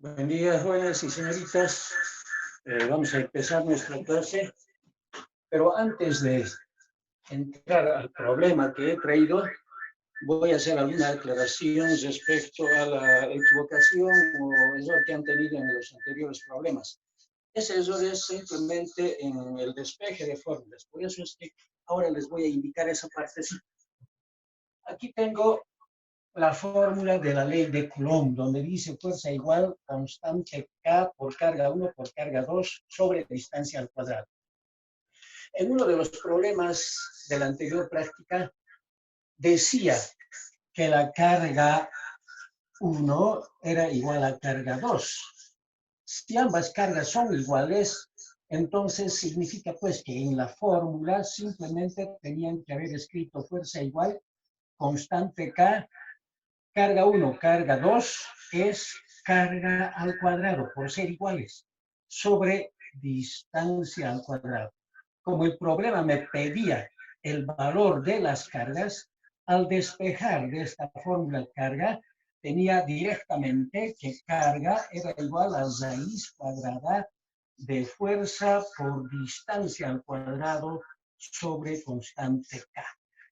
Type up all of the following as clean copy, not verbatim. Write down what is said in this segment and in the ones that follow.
Buen día, jóvenes y señoritas. Vamos a empezar nuestra clase, pero antes de entrar al problema que he traído, voy a hacer alguna aclaración respecto a la equivocación o error que han tenido en los anteriores problemas. Ese error es simplemente en el despeje de fórmulas. Por eso es que ahora les voy a indicar esa partecita. Aquí tengo la fórmula de la ley de Coulomb, donde dice fuerza igual constante K por carga 1 por carga 2 sobre distancia al cuadrado. En uno de los problemas de la anterior práctica decía que la carga 1 era igual a carga 2. Si ambas cargas son iguales, entonces significa pues que en la fórmula simplemente tenían que haber escrito fuerza igual constante K. Carga 1, carga 2 es carga al cuadrado, por ser iguales, sobre distancia al cuadrado. Como el problema me pedía el valor de las cargas, al despejar de esta fórmula carga, tenía directamente que carga era igual a raíz cuadrada de fuerza por distancia al cuadrado sobre constante K.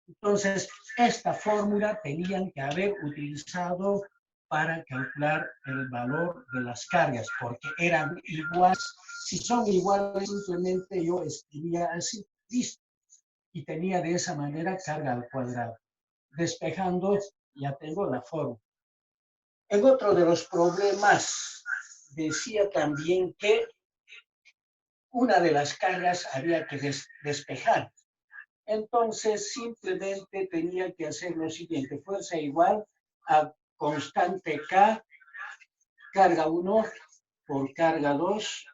Entonces, esta fórmula tenían que haber utilizado para calcular el valor de las cargas, porque eran iguales. Si son iguales, simplemente yo escribía así, listo, y tenía de esa manera carga al cuadrado. Despejando, ya tengo la fórmula. En otro de los problemas, decía también que una de las cargas había que despejar. Entonces, simplemente tenía que hacer lo siguiente. Fuerza igual a constante K, carga 1 por carga 2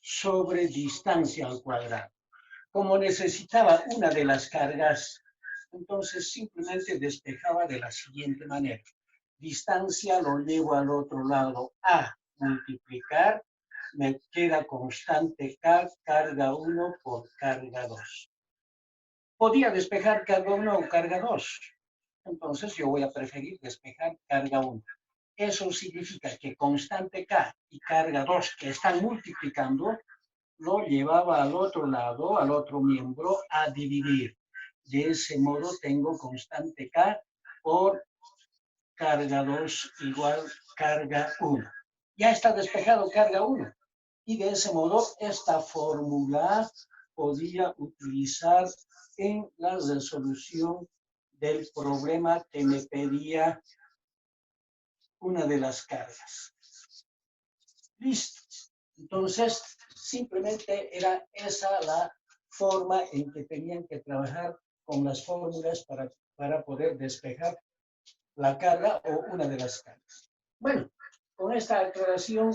sobre distancia al cuadrado. Como necesitaba una de las cargas, entonces simplemente despejaba de la siguiente manera. Distancia lo llevo al otro lado a multiplicar, me queda constante K, carga 1 por carga 2. Podía despejar carga 1 o carga 2. Entonces yo voy a preferir despejar carga 1. Eso significa que constante K y carga 2 que están multiplicando, lo llevaba al otro lado, al otro miembro, a dividir. De ese modo tengo constante K por carga 2 igual carga 1. Ya está despejado carga 1. Y de ese modo esta fórmula podía utilizar en la resolución del problema que me pedía una de las cargas. Listo. Entonces, simplemente era esa la forma en que tenían que trabajar con las fórmulas para poder despejar la carga o una de las cargas. Bueno, con esta aclaración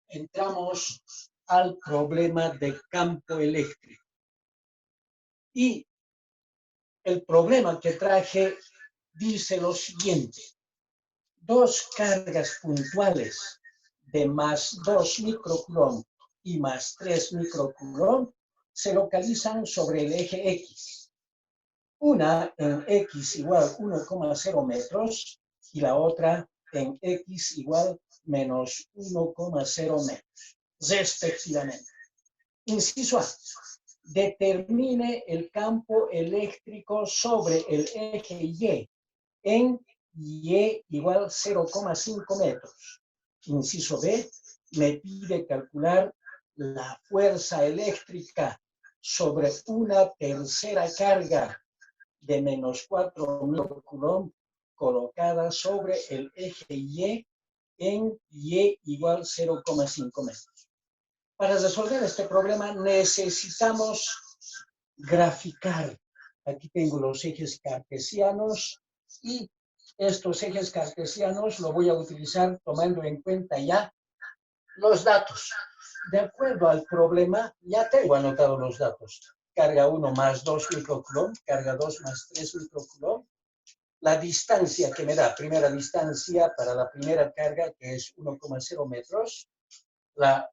entramos al problema de campo eléctrico. Y el problema que traje dice lo siguiente. Dos cargas puntuales de más 2 microcoulomb y más 3 microcoulomb se localizan sobre el eje X. Una en X igual 1,0 metros y la otra en X igual menos 1,0 metros, respectivamente. Inciso A. Determine el campo eléctrico sobre el eje Y en Y igual 0,5 metros. Inciso B. Me pide calcular la fuerza eléctrica sobre una tercera carga de menos 4 microcoulomb colocada sobre el eje Y en Y igual 0,5 metros. Para resolver este problema necesitamos graficar. Aquí tengo los ejes cartesianos y estos ejes cartesianos lo voy a utilizar tomando en cuenta ya los datos. De acuerdo al problema, ya tengo anotados los datos. Carga 1 más 2 microcoulomb, carga 2 más 3 microcoulomb. La distancia que me da, primera distancia para la primera carga, que es 1,0 metros. La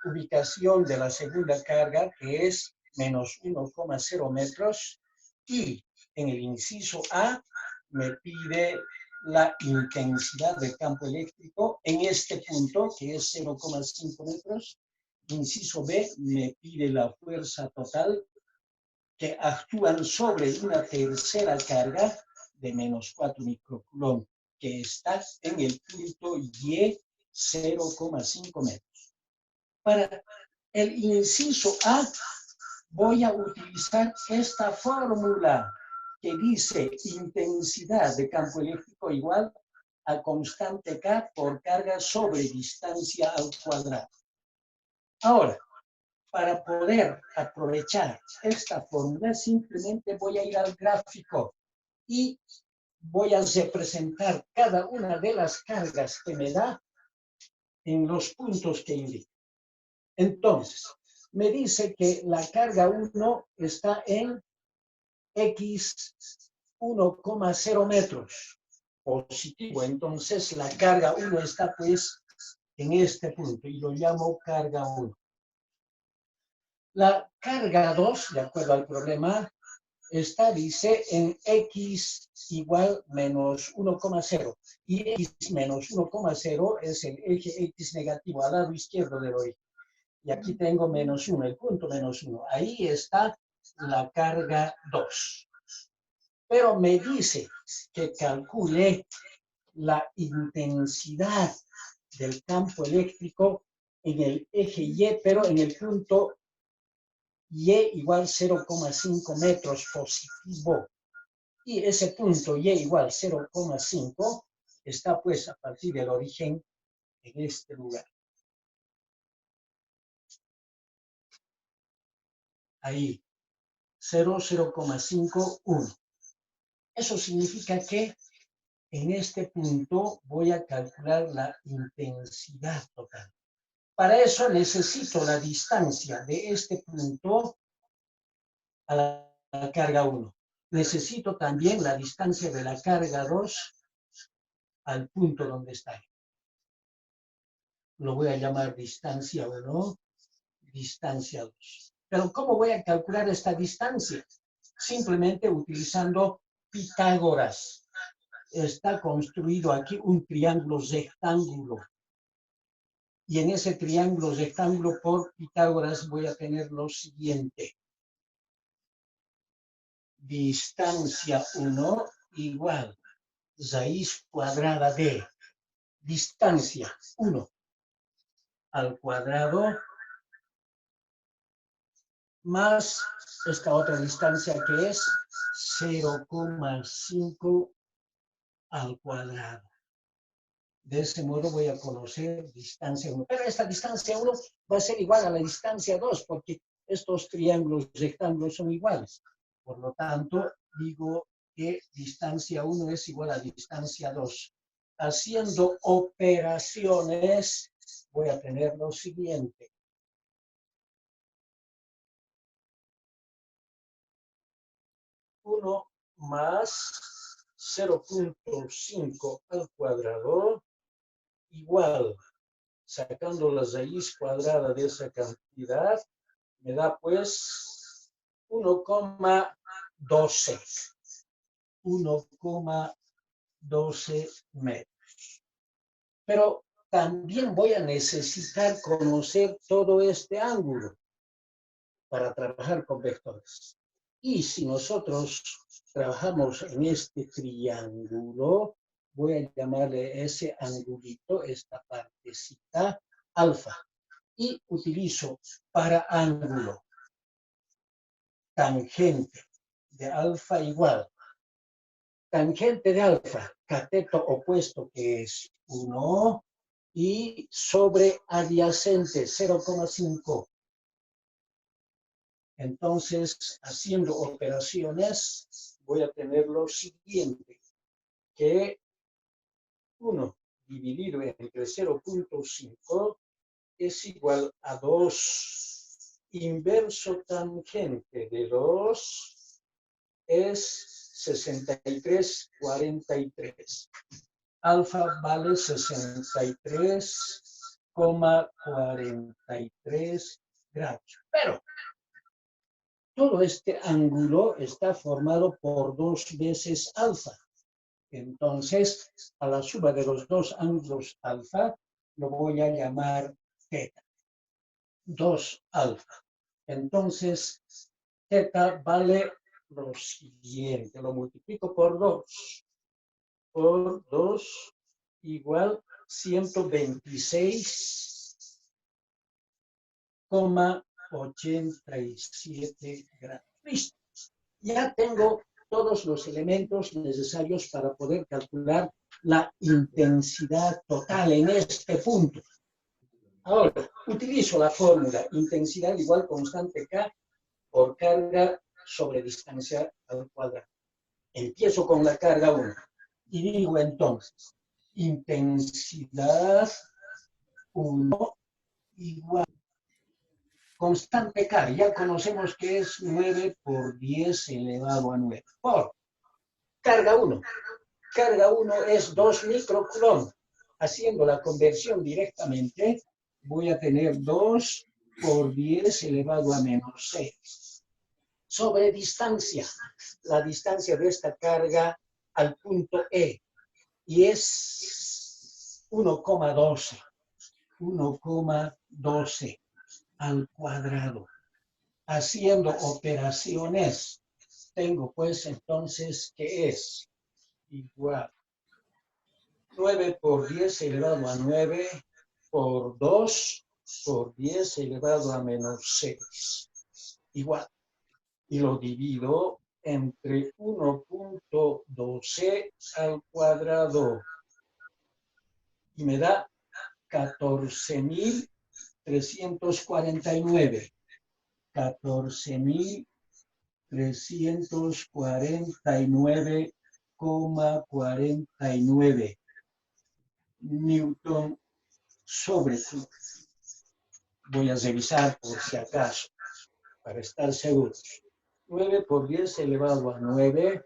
ubicación de la segunda carga, que es menos 1,0 metros. Y en el inciso A me pide la intensidad del campo eléctrico en este punto, que es 0,5 metros. Inciso B me pide la fuerza total que actúan sobre una tercera carga de menos 4 microcoulomb, que está en el punto Y 0,5 metros. Para el inciso A voy a utilizar esta fórmula que dice intensidad de campo eléctrico igual a constante K por carga sobre distancia al cuadrado. Ahora, para poder aprovechar esta fórmula, simplemente voy a ir al gráfico y voy a representar cada una de las cargas que me da en los puntos que indico. Entonces, me dice que la carga 1 está en X 1,0 metros positivo. Entonces, la carga 1 está pues en este punto y lo llamo carga 1. La carga 2, de acuerdo al problema, está, dice, en X igual menos 1,0. Y X menos 1,0 es el eje X negativo al lado izquierdo del eje. Y aquí tengo menos 1, el punto menos 1. Ahí está la carga 2. Pero me dice que calcule la intensidad del campo eléctrico en el eje Y, pero en el punto Y igual 0,5 metros positivo. Y ese punto Y igual 0,5 está pues a partir del origen en este lugar. Ahí, 0,51. Eso significa que en este punto voy a calcular la intensidad total. Para eso necesito la distancia de este punto a la carga 1. Necesito también la distancia de la carga 2 al punto donde está. Lo voy a llamar distancia 1, distancia 2. Pero ¿cómo voy a calcular esta distancia? Simplemente utilizando Pitágoras. Está construido aquí un triángulo rectángulo. Y en ese triángulo rectángulo por Pitágoras voy a tener lo siguiente. Distancia 1 igual raíz cuadrada de distancia 1 al cuadrado más esta otra distancia que es 0,5 al cuadrado. De ese modo voy a conocer distancia 1. Pero esta distancia 1 va a ser igual a la distancia 2, porque estos triángulos rectángulos son iguales. Por lo tanto, digo que distancia 1 es igual a distancia 2. Haciendo operaciones, voy a tener lo siguiente. 1 más 0,5 al cuadrado igual, sacando la raíz cuadrada de esa cantidad, me da pues 1,12. 1,12 metros. Pero también voy a necesitar conocer todo este ángulo para trabajar con vectores. Y si nosotros trabajamos en este triángulo, voy a llamarle ese angulito, esta partecita, alfa. Y utilizo para ángulo tangente de alfa igual. Tangente de alfa, cateto opuesto que es 1 y sobre adyacente 0,5. Entonces, haciendo operaciones, voy a tener lo siguiente, que 1 dividido entre 0,5 es igual a 2. Inverso tangente de 2 es 63,43. Alfa vale 63,43 grados. Pero todo este ángulo está formado por 2 veces alfa. Entonces, a la suma de los dos ángulos alfa, lo voy a llamar teta. 2 alfa. Entonces, teta vale lo siguiente. Lo multiplico por 2. Por 2 igual 126,87 grados. Listo. Ya tengo todos los elementos necesarios para poder calcular la intensidad total en este punto. Ahora, utilizo la fórmula intensidad igual constante K por carga sobre distancia al cuadrado. Empiezo con la carga 1 y digo entonces, intensidad 1 igual constante K, ya conocemos que es 9 por 10 elevado a 9, por carga 1. Carga 1 es 2 microcoulomb. Haciendo la conversión directamente, voy a tener 2 por 10 elevado a menos 6. Sobre distancia, la distancia de esta carga al punto E, y es 1,12. 1,12 al cuadrado. Haciendo operaciones, tengo pues entonces que es igual 9 por 10 elevado a 9 por 2 por 10 elevado a menos 6. Igual. Y lo divido entre 1,12 al cuadrado. Y me da 14.349. 14.349,49 Newton sobre Coulomb. Voy a revisar por si acaso, para estar seguros. 9 por 10 elevado a 9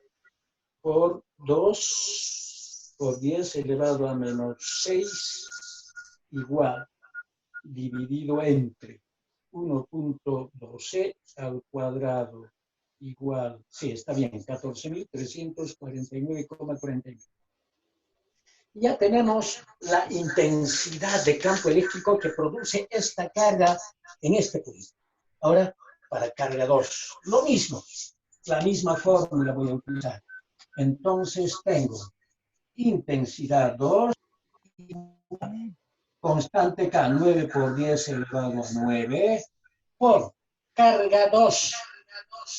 por 2 por 10 elevado a menos 6 igual, dividido entre 1,12 al cuadrado igual, sí, está bien, 14.349,49. Ya tenemos la intensidad de campo eléctrico que produce esta carga en este punto. Ahora, para carga 2, lo mismo, la misma fórmula voy a utilizar. Entonces tengo intensidad 2, constante K, 9 por 10 elevado a 9, por carga 2.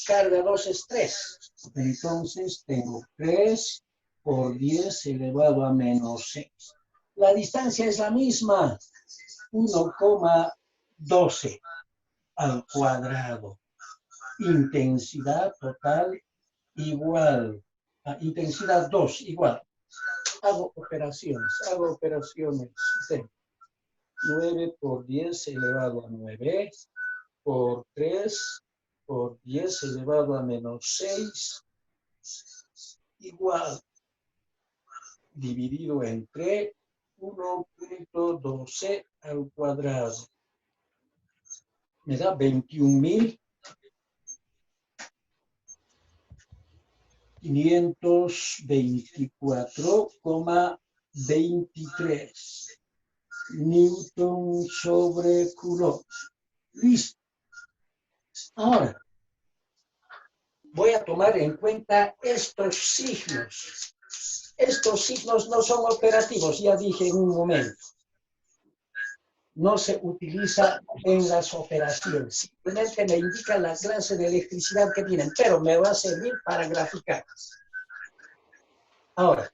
Carga 2 es 3. Entonces tengo 3 por 10 elevado a menos 6. La distancia es la misma, 1,12 al cuadrado. Intensidad total igual, intensidad 2 igual. Hago operaciones. 9 por 10 elevado a 9 por 3 por 10 elevado a menos 6 igual, dividido entre 1,12 al cuadrado. Me da 21.524,23 Newton sobre Coulomb. Listo. Ahora, voy a tomar en cuenta estos signos. Estos signos no son operativos, ya dije en un momento. No se utiliza en las operaciones. Simplemente me indica la clase de electricidad que tienen, pero me va a servir para graficar. Ahora,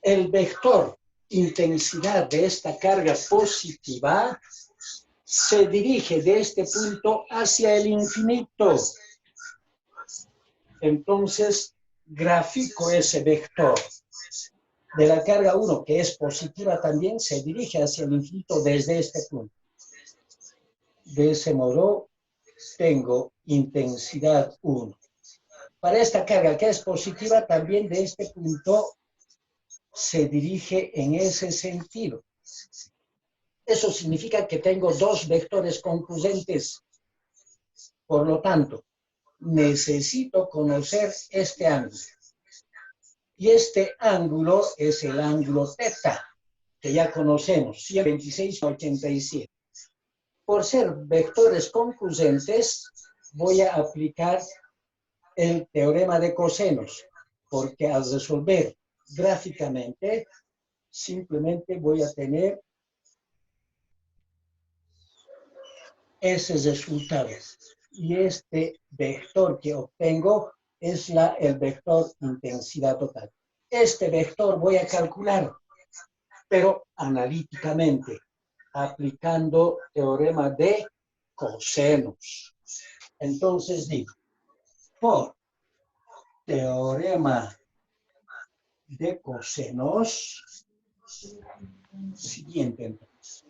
el vector intensidad de esta carga positiva se dirige de este punto hacia el infinito. Entonces, grafico ese vector de la carga 1, que es positiva también, se dirige hacia el infinito desde este punto. De ese modo, tengo intensidad 1. Para esta carga que es positiva, también de este punto se dirige en ese sentido. Eso significa que tengo dos vectores concurrentes. Por lo tanto, necesito conocer este ángulo. Y este ángulo es el ángulo teta, que ya conocemos, 126,87. Por ser vectores concurrentes, voy a aplicar el teorema de cosenos, porque al resolver gráficamente, simplemente voy a tener ese resultado. Y este vector que obtengo es el vector intensidad total. Este vector voy a calcular, pero analíticamente, aplicando teorema de cosenos. Entonces digo, por teorema de cosenos, siguiente entonces.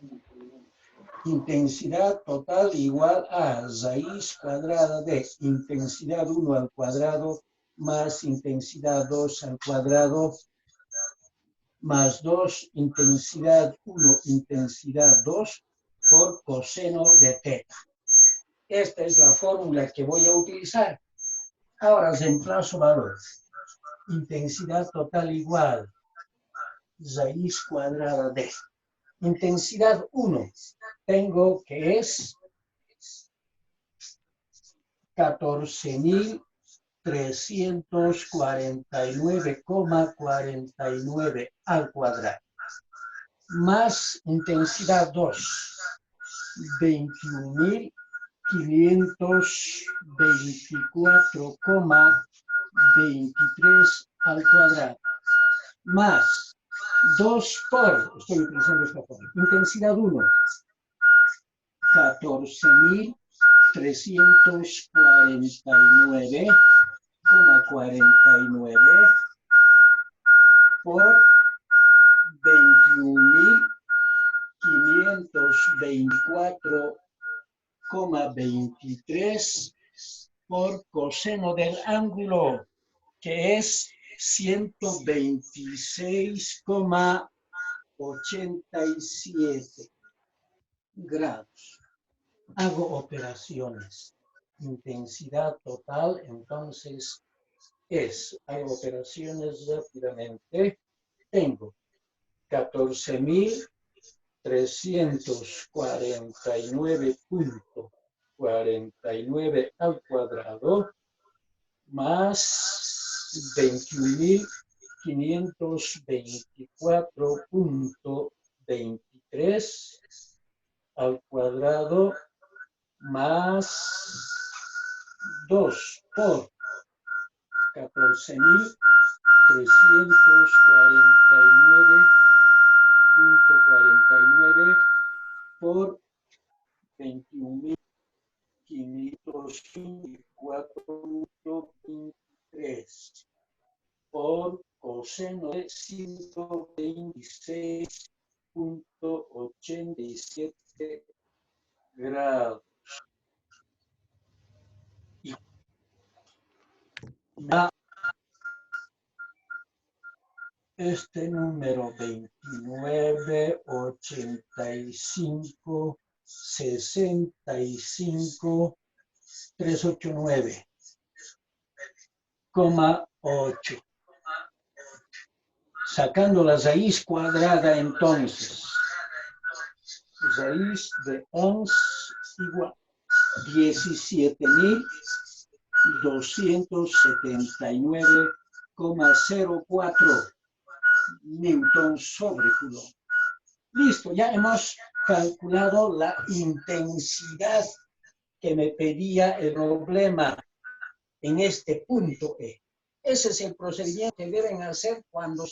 Intensidad total igual a raíz cuadrada de intensidad 1 al cuadrado más intensidad 2 al cuadrado más 2 intensidad 1 intensidad 2 por coseno de teta. Esta es la fórmula que voy a utilizar. Ahora reemplazo valores. Intensidad total igual raíz cuadrada de intensidad 1. Tengo que es 14.349,49 al cuadrado. Más intensidad 2, 21.524,23 al cuadrado. Más 2 por, estoy utilizando esta forma, intensidad 1, 14.349,49 por 21.524,23 por coseno del ángulo, que es 126,87 grados. Hago operaciones. Intensidad total, entonces, hago operaciones rápidamente. Tengo 14.349,49 al cuadrado más 21.524,23 al cuadrado más 2 por 14.349,49 por 21.524,23 por coseno de 126,87 grados. Y este número 29,85,65389,8. Sacando la raíz cuadrada entonces, raíz de 11 igual 17.279,04 newton sobre coulomb. Listo, ya hemos calculado la intensidad que me pedía el problema en este punto E. Ese es el procedimiento que deben hacer cuando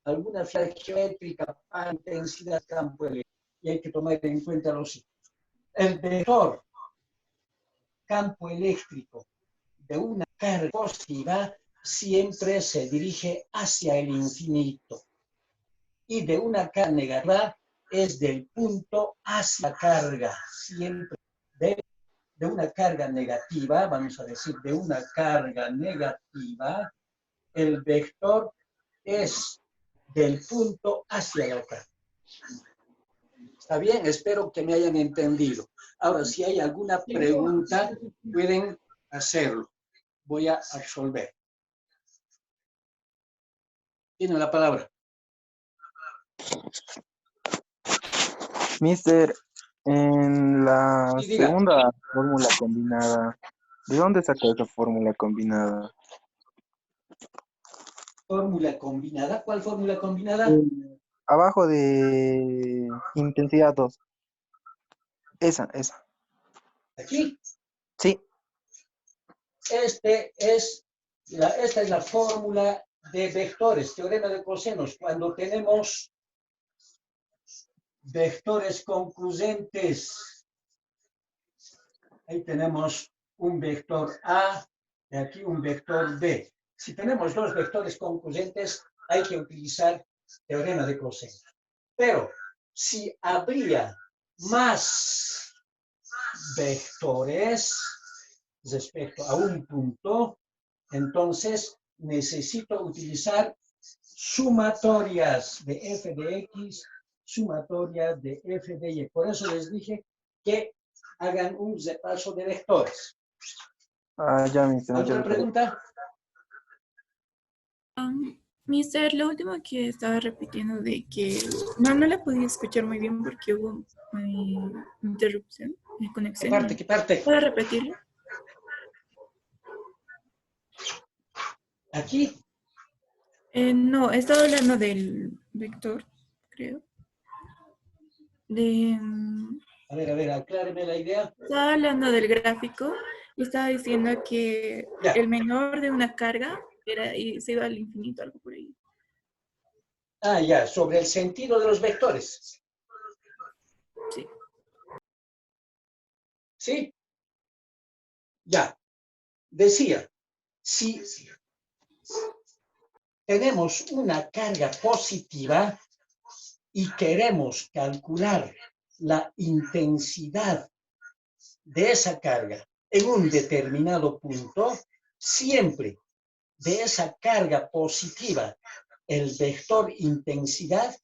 alguna figura geométrica para intensidad campo eléctrico. Y hay que tomar en cuenta los siguientes. El vector campo eléctrico de una carga positiva siempre se dirige hacia el infinito. Y de una carga negativa es del punto hacia la carga. Siempre de una carga negativa, vamos a decir, de una carga negativa, el vector es del punto hacia la carga. ¿Está bien? Espero que me hayan entendido. Ahora, si hay alguna pregunta, pueden hacerlo. Voy a resolver. Tiene la palabra. Mister, en la Y diga, segunda fórmula combinada, ¿de dónde sacó esa fórmula combinada? fórmula combinada. ¿Cuál fórmula combinada? Abajo de intensidad 2. Esa. Aquí. Sí. Esta es la fórmula de vectores, teorema de cosenos. Cuando tenemos vectores concluyentes, ahí tenemos un vector A y aquí un vector B. Si tenemos dos vectores concluyentes, hay que utilizar teorema de cosenos. Pero si habría más vectores respecto a un punto, entonces necesito utilizar sumatorias de f de x, sumatorias de f de y. Por eso les dije que hagan un repaso de vectores. Ya, mister, muchas ¿Alguna gracias. pregunta? Mister, lo último que estaba repitiendo de que no la podía escuchar muy bien porque hubo interrupción de ¿Qué conexión. parte? ¿Qué parte? ¿Puedo repetirlo? Aquí. No, estaba hablando del vector, creo. A ver, acláreme la idea. Estaba hablando del gráfico y estaba diciendo que Ya. el menor de una carga era y se iba al infinito, algo por ahí. Ah, ya, sobre el sentido de los vectores. Sí. ¿Sí? Ya. Decía, si tenemos una carga positiva y queremos calcular la intensidad de esa carga en un determinado punto, siempre de esa carga positiva, el vector intensidad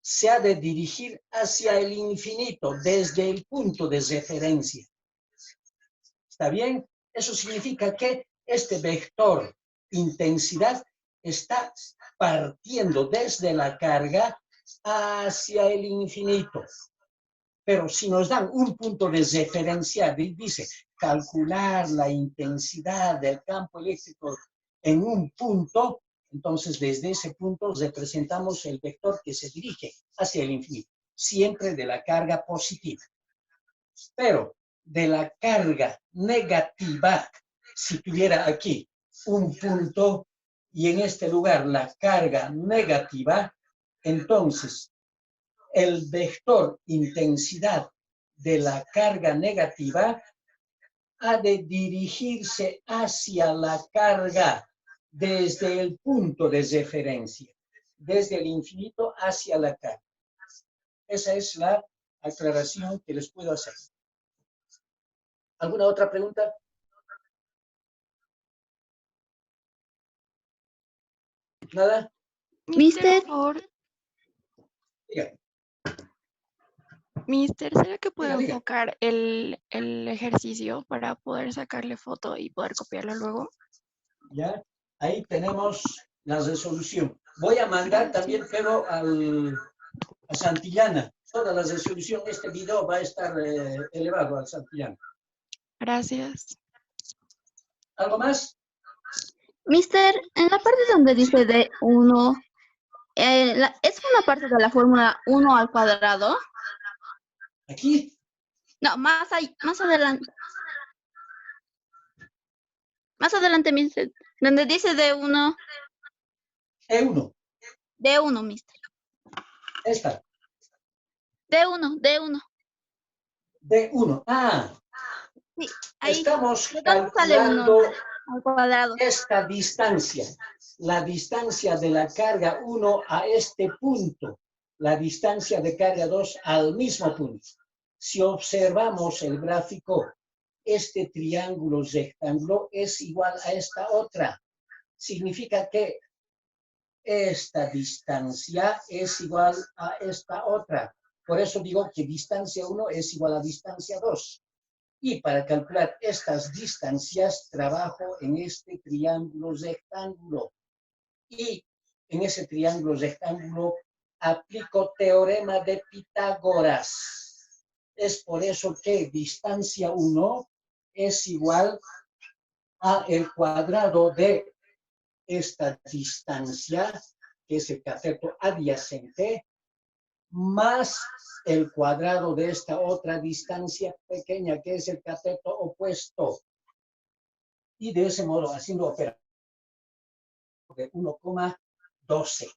se ha de dirigir hacia el infinito desde el punto de referencia. ¿Está bien? Eso significa que este vector intensidad está partiendo desde la carga hacia el infinito. Pero si nos dan un punto de referencia, dice calcular la intensidad del campo eléctrico en un punto, entonces desde ese punto representamos el vector que se dirige hacia el infinito, siempre de la carga positiva. Pero de la carga negativa, si tuviera aquí un punto y en este lugar la carga negativa, entonces el vector intensidad de la carga negativa ha de dirigirse hacia la carga desde el punto de referencia, desde el infinito hacia la carga. Esa es la aclaración que les puedo hacer. ¿Alguna otra pregunta? ¿Nada? Mister, Diga, Mister, ¿será que puedo diga. enfocar el ejercicio para poder sacarle foto y poder copiarlo luego? ¿Ya? Ahí tenemos la resolución. Voy a mandar también, pero a Santillana. Toda la resolución de este video va a estar elevado al Santillana. Gracias. ¿Algo más? Mister, en la parte donde dice D1, ¿es una parte de la fórmula 1 al cuadrado? ¿Aquí? No, más adelante. Más adelante, mister. Donde dice D1. E1. D1, mister. Esta. D1. D1. Ah, Sí, ahí. estamos ¿De dónde sale 1 calculando al cuadrado? esta distancia. La distancia de la carga 1 a este punto. La distancia de carga 2 al mismo punto. Si observamos el gráfico, este triángulo rectángulo es igual a esta otra. Significa que esta distancia es igual a esta otra. Por eso digo que distancia 1 es igual a distancia 2. Y para calcular estas distancias, trabajo en este triángulo rectángulo. Y en ese triángulo rectángulo, aplico teorema de Pitágoras. Es por eso que distancia 1 es igual a el cuadrado de esta distancia, que es el cateto adyacente, más el cuadrado de esta otra distancia pequeña, que es el cateto opuesto. Y de ese modo, haciendo operación de 1,12.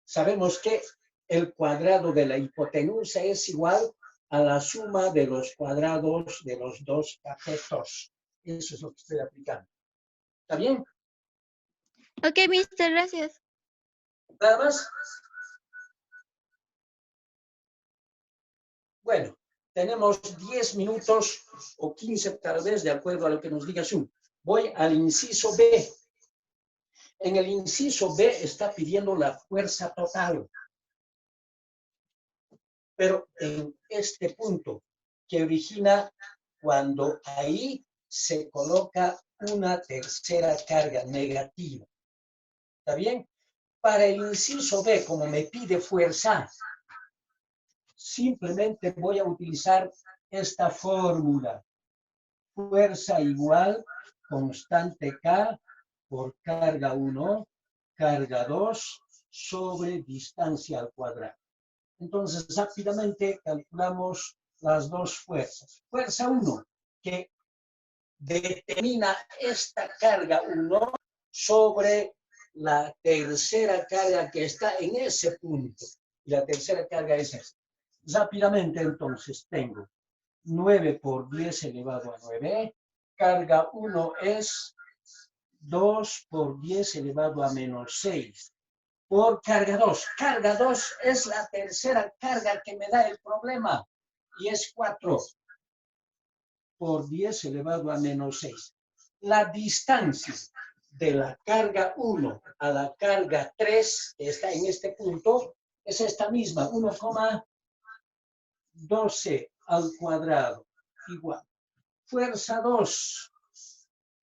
Sabemos que el cuadrado de la hipotenusa es igual a la suma de los cuadrados de los dos catetos. Eso es lo que estoy aplicando. ¿Está bien? Ok, mister, gracias. ¿Nada más? Bueno, tenemos 10 minutos o 15 tal vez, de acuerdo a lo que nos diga Zoom. Voy al inciso B. En el inciso B está pidiendo la fuerza total. Pero en este punto, que origina cuando ahí se coloca una tercera carga negativa. ¿Está bien? Para el inciso B, como me pide fuerza, simplemente voy a utilizar esta fórmula. Fuerza igual constante K por carga 1, carga 2 sobre distancia al cuadrado. Entonces, rápidamente calculamos las dos fuerzas. Fuerza 1, que determina esta carga 1 sobre la tercera carga que está en ese punto. Y la tercera carga es esta. Rápidamente, entonces, tengo 9 por 10 elevado a 9. Carga 1 es 2 por 10 elevado a menos 6. Por carga 2. Carga 2 es la tercera carga que me da el problema. Y es 4 por 10 elevado a menos 6. La distancia de la carga 1 a la carga 3, que está en este punto, es esta misma, 1,12 al cuadrado, igual. Fuerza 2.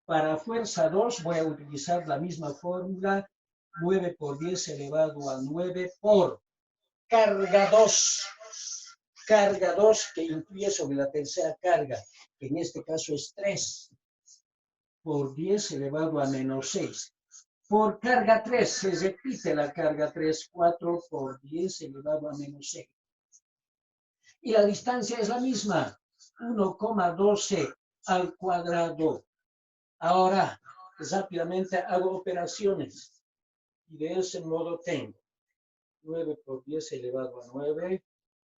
Para fuerza 2 voy a utilizar la misma fórmula, 9 por 10 elevado a 9 por carga 2. Carga 2 que incluye sobre la tercera carga, que en este caso es 3 por 10 elevado a menos 6. Por carga 3 se repite la carga 3, 4 por 10 elevado a menos 6. Y la distancia es la misma, 1,12 al cuadrado. Ahora, rápidamente hago operaciones. Y de ese modo tengo 9 por 10 elevado a 9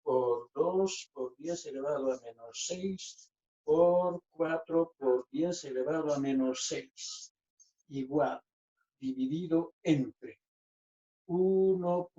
por 2 por 10 elevado a menos 6 por 4 por 10 elevado a menos 6. Igual, dividido entre 1.